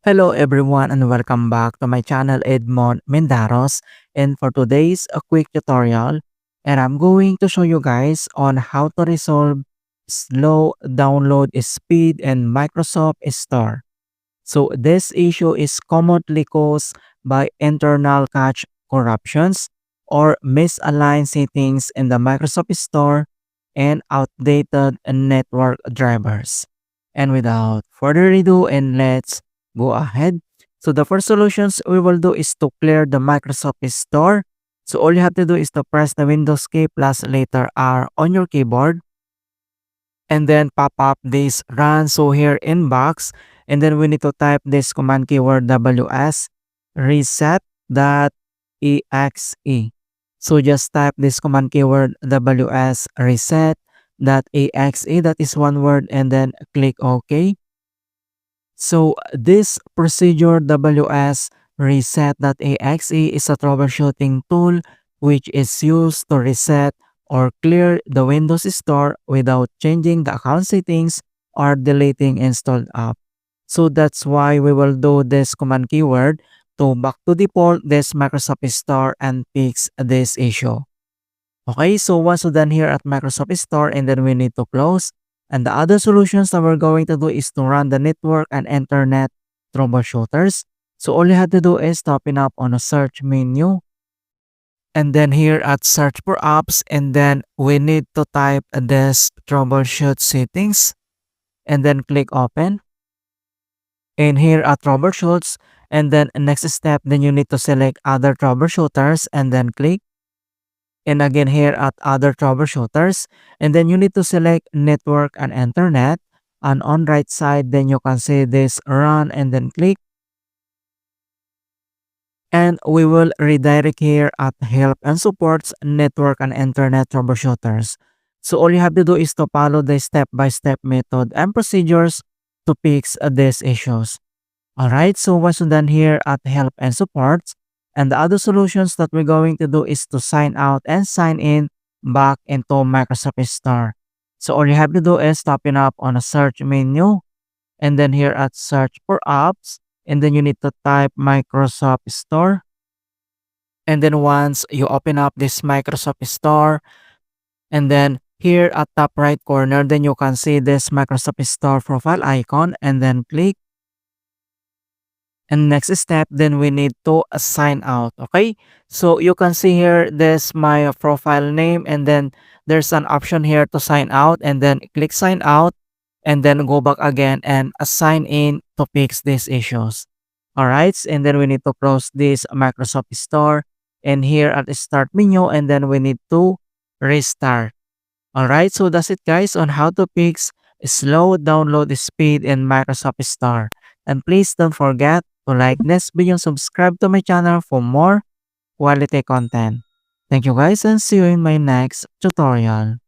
Hello everyone and welcome back to my channel Edmund Mindaros, and for today's a quick tutorial, and I'm going to show you guys on how to resolve slow download speed in Microsoft Store. So this issue is commonly caused by internal cache corruptions or misaligned settings in the Microsoft Store and outdated network drivers. And without further ado, and let's go ahead. So the first solutions we will do is to clear the Microsoft Store. So all you have to do is to press the Windows key plus letter R on your keyboard and then pop up this run. So here inbox, and then we need to type this command keyword wsreset.exe. So just type this command keyword wsreset.exe, that is one word, and then click OK. So this procedure wsreset.exe is a troubleshooting tool which is used to reset or clear the Windows Store without changing the account settings or deleting installed app. So that's why we will do this command keyword to back to default this Microsoft Store and fix this issue. Okay, so once we're done here at Microsoft Store, and then we need to close. And the other solutions that we're going to do is to run the network and internet troubleshooters. So all you have to do is to open up on a search menu, and then here at search for apps, and then we need to type this troubleshoot settings and then click open. And here at troubleshoots, and then next step, then you need to select other troubleshooters and then click. And again here at other troubleshooters, and then you need to select network and internet, and on right side then you can see this run and then click, and we will redirect here at help and supports network and internet troubleshooters. So all you have to do is to follow the step-by-step method and procedures to fix these issues. Alright, so once you're done here at help and supports, and the other solutions that we're going to do is to sign out and sign in back into Microsoft Store. So all you have to do is to open up on a search menu, and then here at search for apps, and then you need to type Microsoft Store. And then once you open up this Microsoft Store, and then here at top right corner, then you can see this Microsoft Store profile icon, and then click. And next step, then we need to sign out. Okay, so you can see here this my profile name, and then there's an option here to sign out, and then click sign out, and then go back again and sign in to fix these issues. All right, and then we need to close this Microsoft Store, and here at the start menu, and then we need to restart. All right, so that's it guys on how to fix slow download speed in Microsoft Store. And please don't forget to like this video and subscribe to my channel for more quality content. Thank you guys, and see you in my next tutorial.